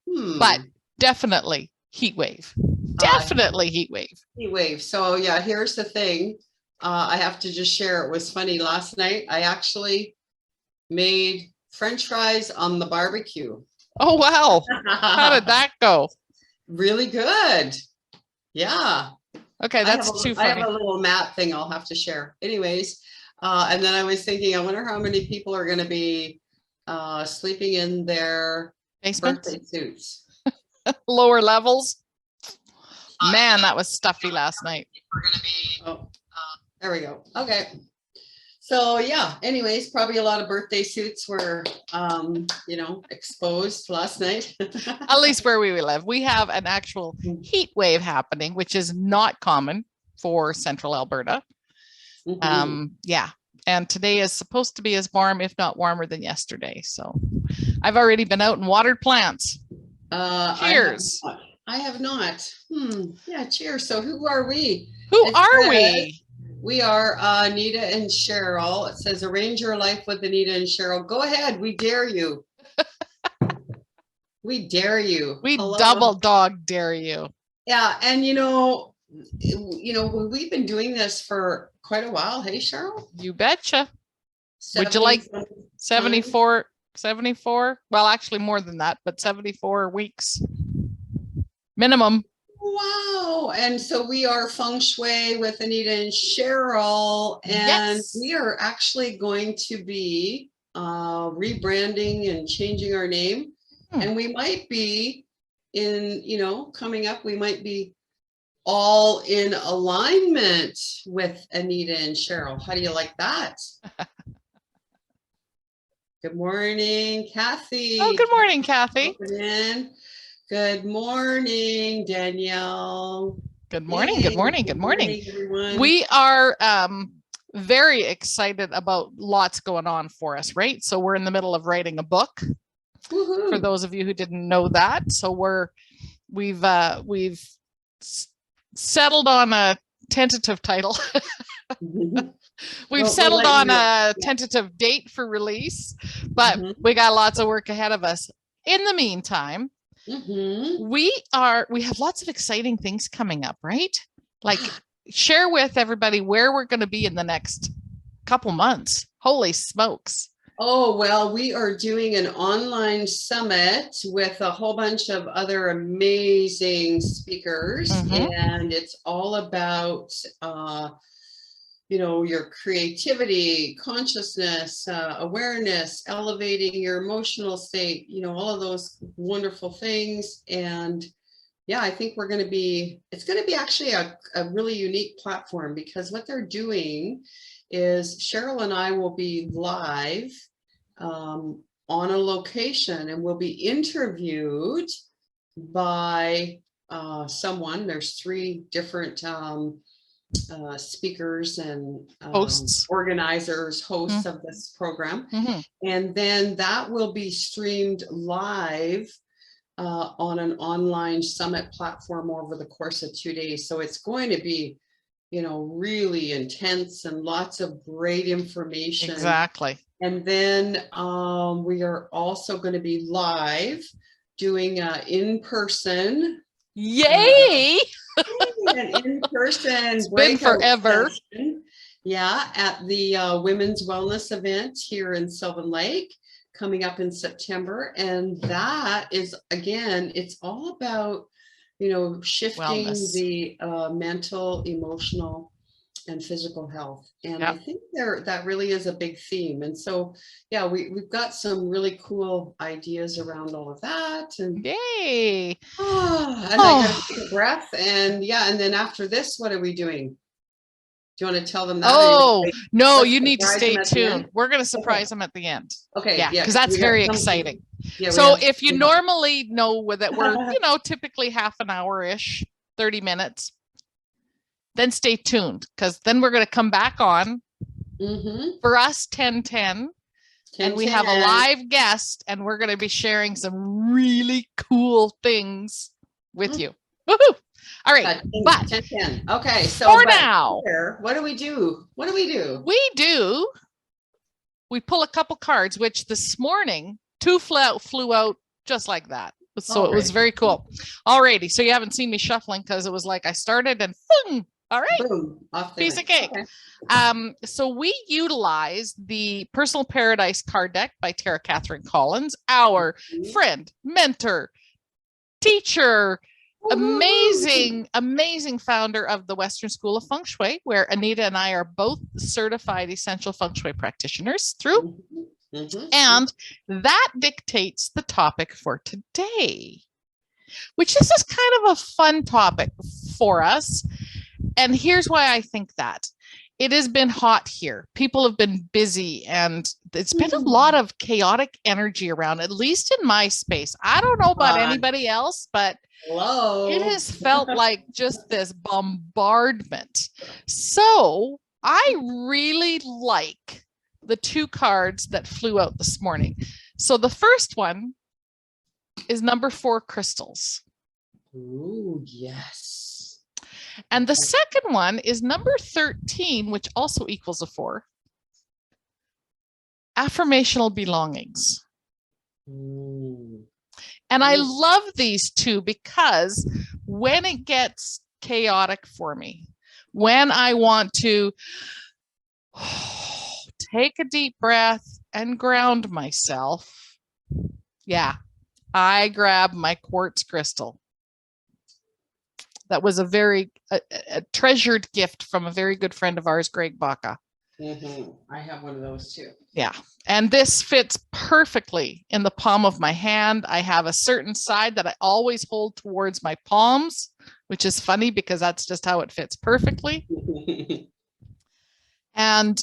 But definitely heat wave. Definitely heat wave. Heat wave. So yeah, here's the thing. I have to just share. It was funny last night. I actually made French fries on the barbecue. Oh, wow. How did that go? Really good. Yeah. Okay, that's too funny. I have a little map thing I'll have to share. Anyways, and then I was thinking, I wonder how many people are going to be sleeping in their birthday suits. Lower levels. Man, that was stuffy last night. We're going to be, there we go. Okay. So yeah, anyways, probably a lot of birthday suits were, exposed last night. At least where we live. We have an actual heat wave happening, which is not common for central Alberta. Yeah. And today is supposed to be as warm, if not warmer than yesterday. So I've already been out and watered plants. Cheers. I have not. Yeah, cheers. So who are we? Who are we? We are Anita and Cheryl. It says arrange your life with Anita and Cheryl. Go ahead. We dare you. We dare you. We double dog dare you. Yeah. And we've been doing this for quite a while. Hey, Cheryl? You betcha. Would you like 74? Well, actually more than that, but 74 weeks minimum. Wow. And so we are Feng Shui with Anita and Cheryl, and we are actually going to be rebranding and changing our name. And we might be coming up, we might be all in alignment with Anita and Cheryl. How do you like that? Good morning, Kathy. Oh, good morning, Kathy. Good morning, Danielle. Good morning. Good morning. Good morning, everyone. We are very excited about lots going on for us, right? So we're in the middle of writing a book. Woohoo. For those of you who didn't know that. So we've settled on a tentative title. We've settled on a tentative date for release, but we got lots of work ahead of us. In the meantime, we have lots of exciting things coming up, right? Like share with everybody where we're going to be in the next couple months. Holy smokes. Oh, well, we are doing an online summit with a whole bunch of other amazing speakers, and it's all about your creativity, consciousness, awareness, elevating your emotional state, all of those wonderful things. And yeah, I think it's going to be actually a really unique platform, because what they're doing is Cheryl and I will be live on a location, and we'll be interviewed by someone. There's 3 different speakers and organizers, hosts of this program. And then that will be streamed live on an online summit platform over the course of 2 days. So it's going to be, really intense and lots of great information. Exactly. And then we are also going to be live doing in-person. Yay! An in-person it's been forever session, at the Women's Wellness event here in Sylvan Lake coming up in September. And that is, again, it's all about shifting wellness. The mental, emotional, and physical health. And I think that really is a big theme. And so we've got some really cool ideas around all of that. And yay! I gotta take a breath. And and then after this, what are we doing? Do you want to tell them that? Oh, no, you need to stay tuned. We're going to surprise them at the end. Okay. Yeah, because that's very exciting. So if you normally know that we're, typically half an hour-ish, 30 minutes, then stay tuned, because then we're going to come back on for us 10:10, and we have a live guest, and we're going to be sharing some really cool things with you. Woohoo! All right, but 10:10. Okay, so for now, what do we do? We pull a couple cards, which this morning 2 flew out just like that. So it was very cool. Alrighty. So you haven't seen me shuffling because it was like I started and boom. All right. Boom. Off the Piece of cake. Okay. So we utilize the Personal Paradise card deck by Tara Catherine Collins, our friend, mentor, teacher, amazing founder of the Western School of Feng Shui, where Anita and I are both certified essential Feng Shui practitioners through. And that dictates the topic for today, which this is kind of a fun topic for us. And here's why I think that. It has been hot here. People have been busy and it's been a lot of chaotic energy around, at least in my space. I don't know about anybody else, but it has felt like just this bombardment. So I really like the two cards that flew out this morning. So the first one is number 4 crystals. Ooh, yes. And the second one is number 13, which also equals a 4. Affirmational belongings. Ooh. And I love these two because when it gets chaotic for me, when I want to take a deep breath and ground myself, I grab my quartz crystal. That was a very treasured gift from a very good friend of ours, Greg Baca. I have one of those too. Yeah. And this fits perfectly in the palm of my hand. I have a certain side that I always hold towards my palms, which is funny because that's just how it fits perfectly. And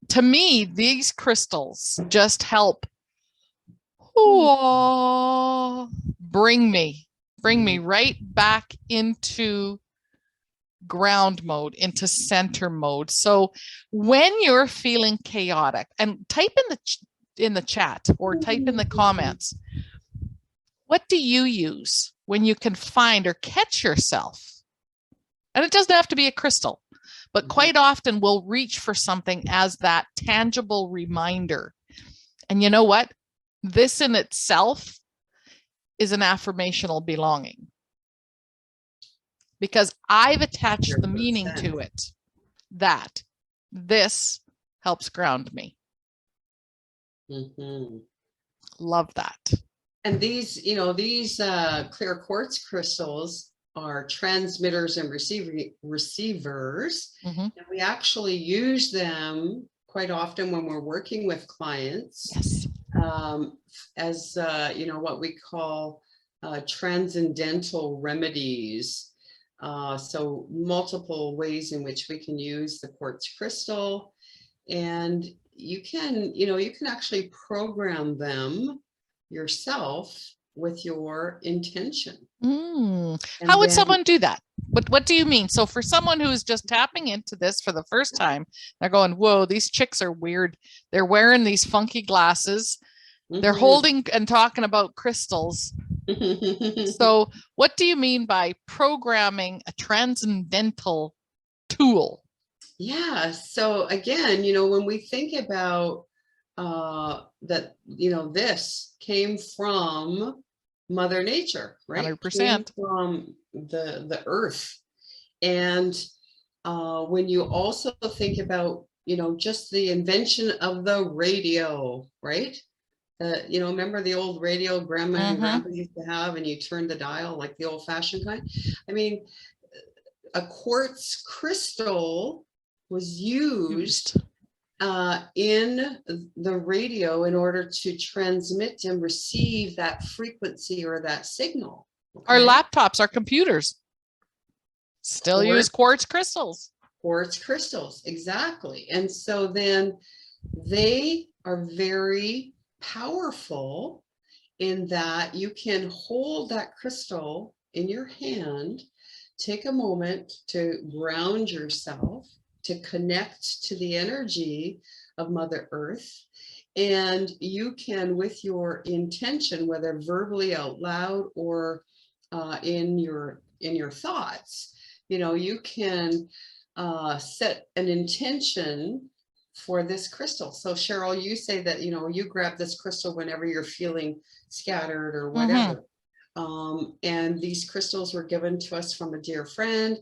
to me, these crystals just help bring me right back into ground mode, into center mode. So when you're feeling chaotic, and type in the chat or type in the comments, what do you use when you can find or catch yourself? And it doesn't have to be a crystal, but quite often we'll reach for something as that tangible reminder. And you know what? This in itself is an affirmational belonging, because I've attached the meaning to it that this helps ground me. Love that. And these, these clear quartz crystals are transmitters and receivers. And we actually use them quite often when we're working with clients. Yes. As what we call transcendental remedies. So multiple ways in which we can use the quartz crystal, and you can actually program them yourself with your intention. How would someone do that? What do you mean? So for someone who's just tapping into this for the first time, they're going, whoa, these chicks are weird. They're wearing these funky glasses. They're holding and talking about crystals. So what do you mean by programming a transcendental tool? Yeah. So again, when we think about that, this came from Mother Nature, right? 100%. Came from the earth. And when you also think about, just the invention of the radio, right? Remember the old radio grandma and grandpa used to have, and you turned the dial like the old fashioned kind? I mean, a quartz crystal was used in the radio in order to transmit and receive that frequency or that signal. Okay? Our laptops, our computers still use quartz crystals. Quartz crystals, exactly. And so then they are very powerful in that you can hold that crystal in your hand, take a moment to ground yourself, to connect to the energy of Mother Earth, and you can, with your intention, whether verbally out loud or in your thoughts, you can set an intention for this crystal. So Cheryl, you say that, you grab this crystal whenever you're feeling scattered or whatever. And these crystals were given to us from a dear friend.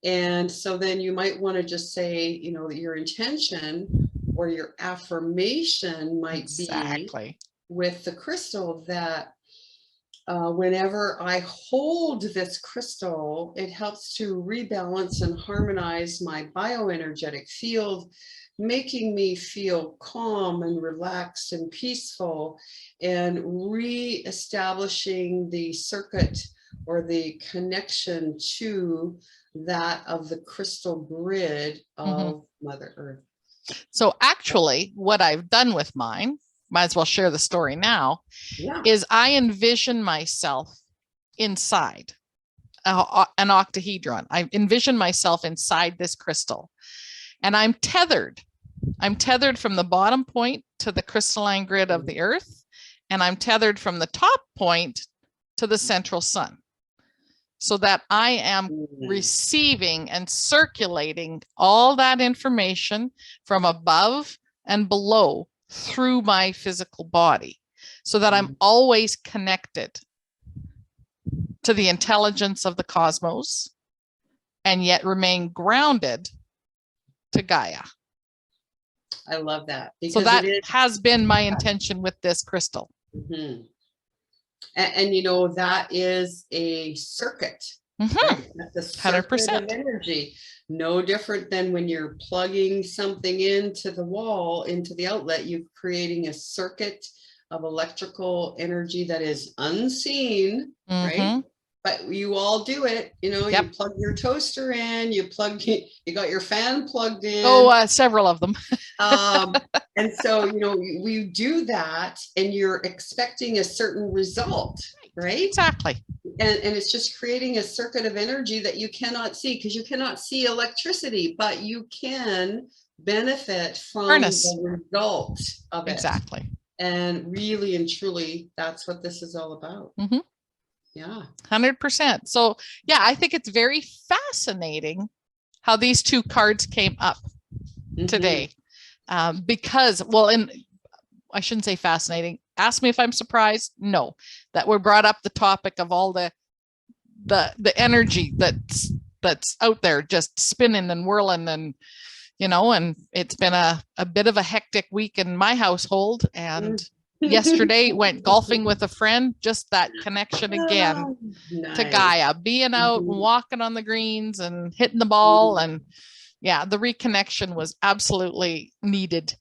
And so then you might want to just say, you know, your intention or your affirmation might be with the crystal that whenever I hold this crystal, it helps to rebalance and harmonize my bioenergetic field, making me feel calm and relaxed and peaceful, and re-establishing the circuit or the connection to that of the crystal grid of Mother Earth. So actually, what I've done with mine, might as well share the story now, is I envision myself inside an octahedron. I envision myself inside this crystal, and I'm tethered. I'm tethered from the bottom point to the crystalline grid of the earth, and I'm tethered from the top point to the central sun, so that I am receiving and circulating all that information from above and below through my physical body, so that I'm always connected to the intelligence of the cosmos and yet remain grounded to Gaia. I love that. So that has been my intention with this crystal. And you know, that is a circuit. Right? That's a circuit 100% of energy. No different than when you're plugging something into the wall, into the outlet, you're creating a circuit of electrical energy that is unseen, right? But you all do it, you know, you plug your toaster in, you got your fan plugged in. Oh, several of them. And so, you know, we do that and you're expecting a certain result, right? Exactly. And it's just creating a circuit of energy that you cannot see, because you cannot see electricity, but you can benefit from the result of it. Exactly. And really and truly, that's what this is all about. Yeah. 100%. So yeah, I think it's very fascinating how these two cards came up today. Because, well, and I shouldn't say fascinating. Ask me if I'm surprised. No, that we brought up the topic of all the energy that's out there just spinning and whirling, and you know, and it's been a bit of a hectic week in my household, and yesterday went golfing with a friend, just that connection again to Gaia, being out and walking on the greens and hitting the ball, and yeah, the reconnection was absolutely needed.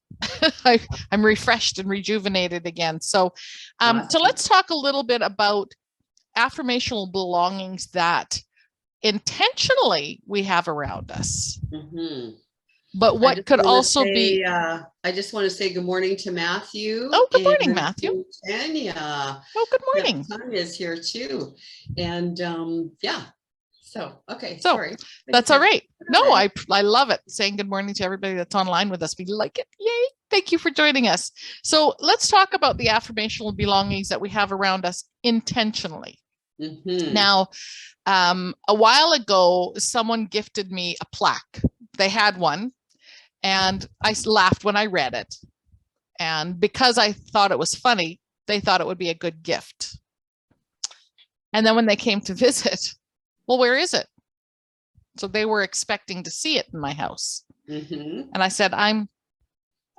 I'm refreshed and rejuvenated again. So, so let's talk a little bit about affirmational belongings that intentionally we have around us. But what could also be... I just want to say good morning to Matthew. Oh, good morning, Matthew. Tanya. Oh, good morning. Tanya's here too. And yeah. So, okay, so sorry. That's all right. No, I love it. Saying good morning to everybody that's online with us. We like it. Yay. Thank you for joining us. So let's talk about the affirmational belongings that we have around us intentionally. Now, a while ago, someone gifted me a plaque. They had one, and I laughed when I read it. And because I thought it was funny, they thought it would be a good gift. And then when they came to visit, well, where is it? So they were expecting to see it in my house. And I said, I'm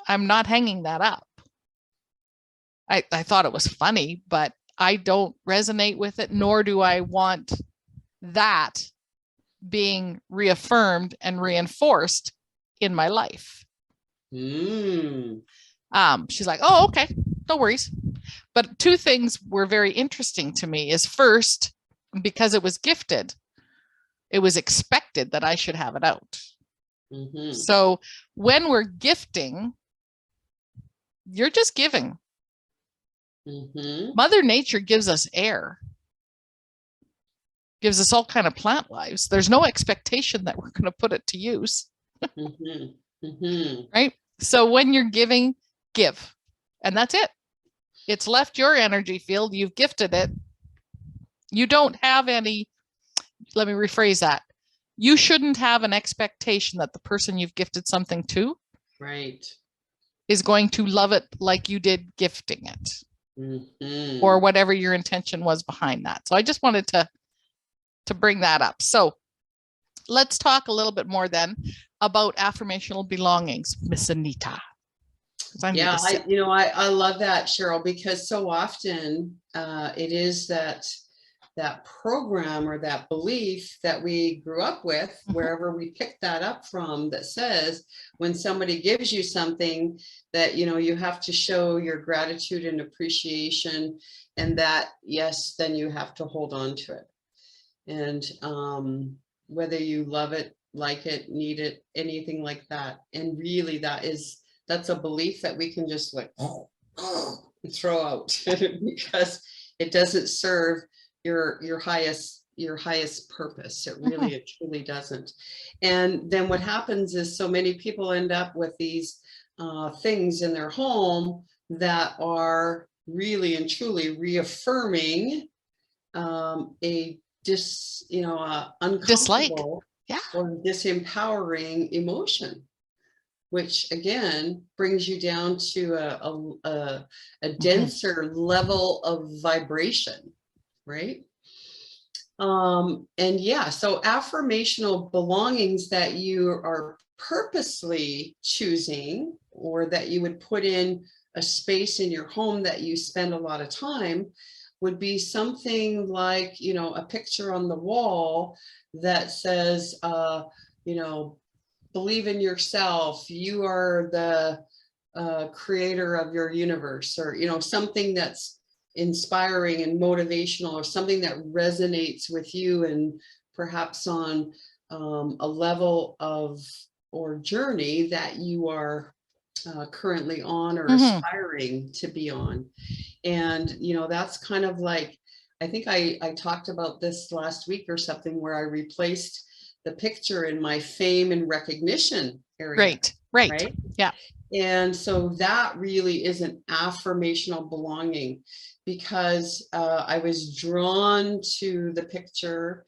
not hanging that up. I thought it was funny, but I don't resonate with it, nor do I want that being reaffirmed and reinforced in my life. She's like, oh, okay, no worries. But two things were very interesting to me is, first, because it was gifted, it was expected that I should have it out. So when we're gifting, you're just giving. Mother Nature gives us air, gives us all kind of plant lives. There's no expectation that we're going to put it to use. Right? So when you're giving, give. And that's it. It's left your energy field. You've gifted it. You don't have any, let me rephrase that. You shouldn't have an expectation that the person you've gifted something to is going to love it like you did gifting it. or whatever your intention was behind that. So I just wanted to bring that up. So let's talk a little bit more then about affirmational belongings, Miss Anita. Yeah, I love that, Cheryl, because so often it is that program or that belief that we grew up with, wherever we picked that up from, that says when somebody gives you something that, you have to show your gratitude and appreciation, and that, yes, then you have to hold on to it. And whether you love it, like it, need it, anything like that. And really that's a belief that we can just like throw out because it doesn't serve your highest purpose. It really, it truly doesn't. And then what happens is so many people end up with these things in their home that are really and truly reaffirming a uncomfortable dislike, or disempowering emotion, which again brings you down to a denser level of vibration, right? And yeah, so affirmational belongings that you are purposely choosing, or that you would put in a space in your home that you spend a lot of time, would be something like, a picture on the wall that says, believe in yourself, you are the creator of your universe, or, something that's inspiring and motivational, or something that resonates with you and perhaps on a level of or journey that you are currently on or aspiring to be on. And, that's kind of like, I think I talked about this last week or something, where I replaced the picture in my fame and recognition area. Right. Yeah. And so that really is an affirmational belonging, because I was drawn to the picture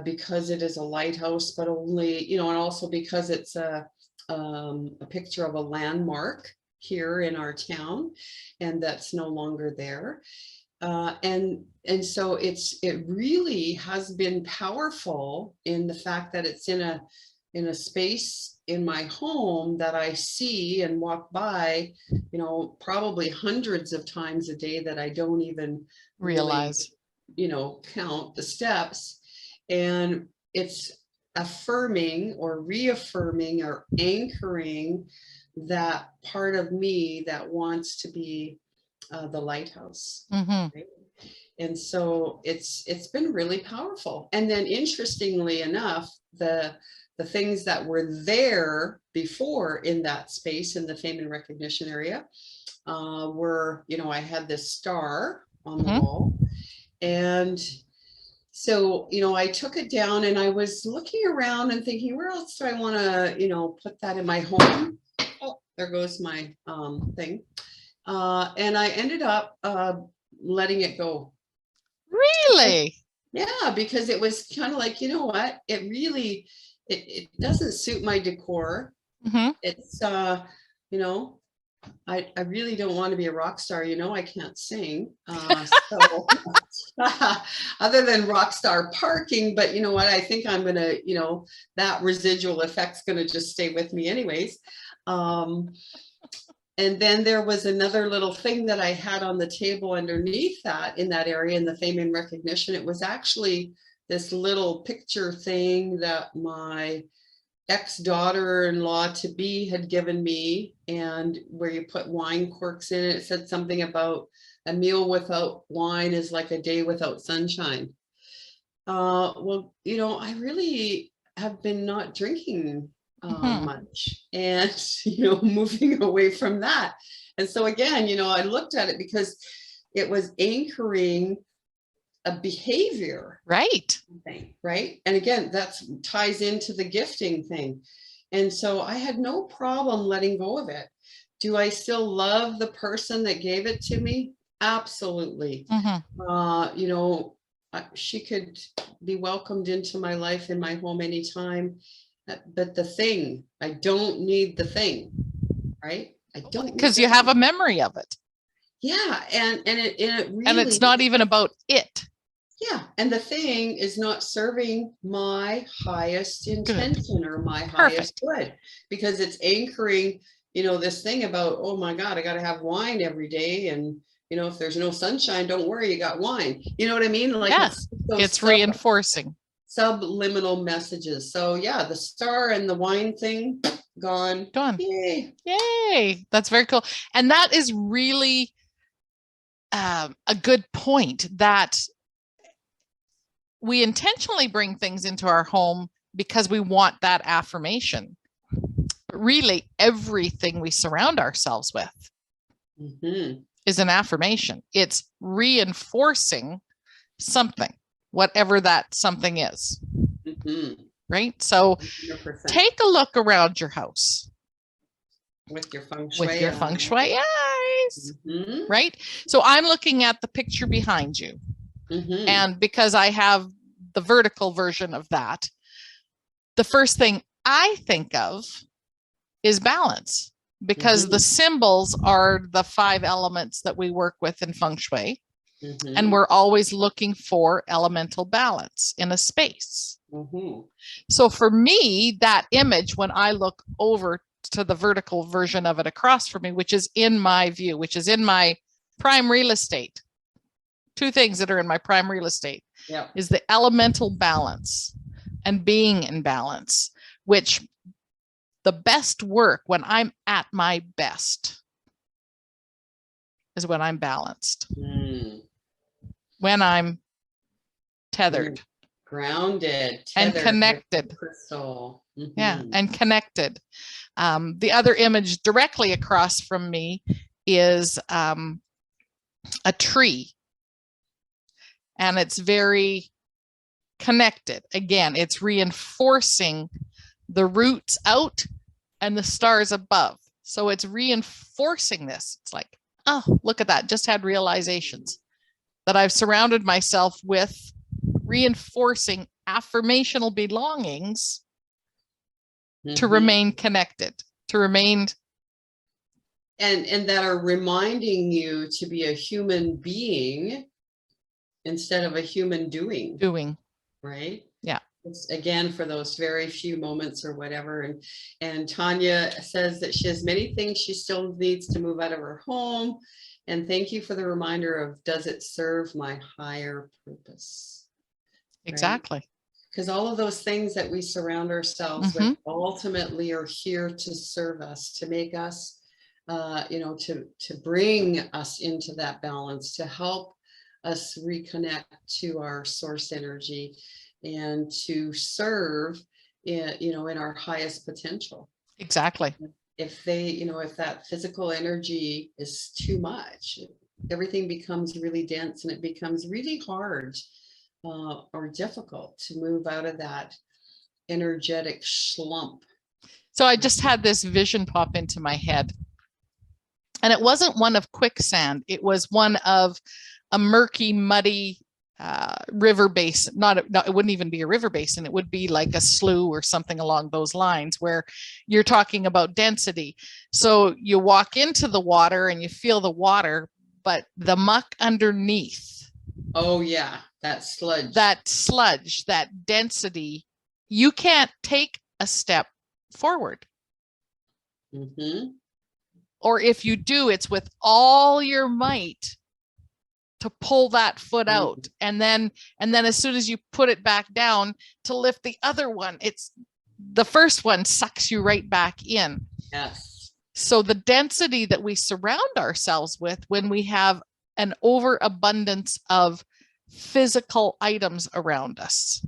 because it is a lighthouse, but only, and also because it's a picture of a landmark here in our town, and that's no longer there. And so it really has been powerful in the fact that it's in a space in my home that I see and walk by, probably hundreds of times a day, that I don't even realize, really, count the steps. And it's affirming or reaffirming or anchoring that part of me that wants to be the lighthouse. Right? And so it's been really powerful. And then interestingly enough, the things that were there before in that space, in the fame and recognition area, were, I had this star on the wall. And so, I took it down, and I was looking around and thinking, where else do I want to, put that in my home? Oh, there goes my thing. And I ended up letting it go. Really? Yeah, because it was kind of like, what? It really, it doesn't suit my decor. It's, I really don't want to be a rock star. I can't sing. So other than rock star parking, but you know what? I think I'm going to, that residual effect's going to just stay with me anyways. And then there was another little thing that I had on the table underneath that, in that area, in the fame and recognition. It was actually this little picture thing that my ex-daughter-in-law to be had given me, and where you put wine corks in it. It said something about a meal without wine is like a day without sunshine. Well, I really have been not drinking much, and moving away from that. And so again, I looked at it because it was anchoring a behavior thing, right? And again, that ties into the gifting thing. And so I had no problem letting go of it. Do I still love the person that gave it to me? Absolutely. She could be welcomed into my life, in my home, anytime. But the thing, I don't need the thing, right? I don't, because you have a memory of it. Yeah. And it really, and it's not even about it. Yeah. And the thing is not serving my highest intention or my highest good, because it's anchoring, this thing about, oh my God, I got to have wine every day. And, if there's no sunshine, don't worry, you got wine. You know what I mean? Like, yes, it's reinforcing subliminal messages. So yeah, the star and the wine thing gone. Yay. Yay. That's very cool. And that is really a good point, that we intentionally bring things into our home because we want that affirmation. But really, everything we surround ourselves with is an affirmation. It's reinforcing something, whatever that something is. Right? So 100%. Take a look around your house. With your feng shui. With your feng shui eyes. Right? So I'm looking at the picture behind you. And because I have the vertical version of that, the first thing I think of is balance, because the symbols are the 5 elements that we work with in feng shui. And we're always looking for elemental balance in a space. So for me, that image, when I look over to the vertical version of it across from me, which is in my view, which is in my prime real estate, 2 things that are in my prime real estate, is the elemental balance and being in balance, which the best work when I'm at my best is when I'm balanced. When I'm tethered. Grounded. Tethered, and connected. Crystal. Yeah, and connected. The other image directly across from me is a tree. And it's very connected. Again, it's reinforcing the roots out and the stars above. So it's reinforcing this. It's like, oh, look at that. Just had realizations that I've surrounded myself with reinforcing affirmational belongings to remain connected, to remain. And that are reminding you to be a human being instead of a human doing. Right? Yeah. It's, again, for those very few moments or whatever. And Tanya says that she has many things she still needs to move out of her home. And thank you for the reminder of, does it serve my higher purpose? Exactly. Because all of those things that we surround ourselves with ultimately are here to serve us, to make us, to bring us into that balance, to help us reconnect to our source energy and to serve in our highest potential. Exactly. If if that physical energy is too much, everything becomes really dense and it becomes really hard or difficult to move out of that energetic slump. So I just had this vision pop into my head, and it wasn't one of quicksand. It was one of a murky, muddy river basin. It wouldn't even be a river basin. It would be like a slough or something along those lines, where you're talking about density. So you walk into the water and you feel the water, but the muck underneath. Oh yeah, that sludge, that density, you can't take a step forward. Or if you do, it's with all your might to pull that foot out. And then as soon as you put it back down to lift the other one, it's the first one sucks you right back in. Yes. So the density that we surround ourselves with when we have an overabundance of physical items around us,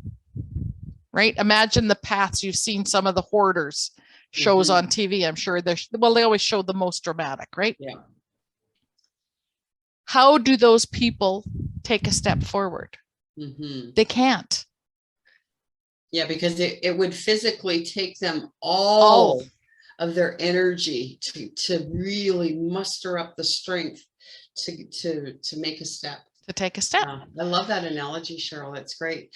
right? Imagine the paths. You've seen some of the hoarders shows on TV. I'm sure they always show the most dramatic, right? Yeah. How do those people take a step forward? They can't. Yeah, because it would physically take them all of their energy to really muster up the strength to make a step. To take a step. I love that analogy, Cheryl. It's great.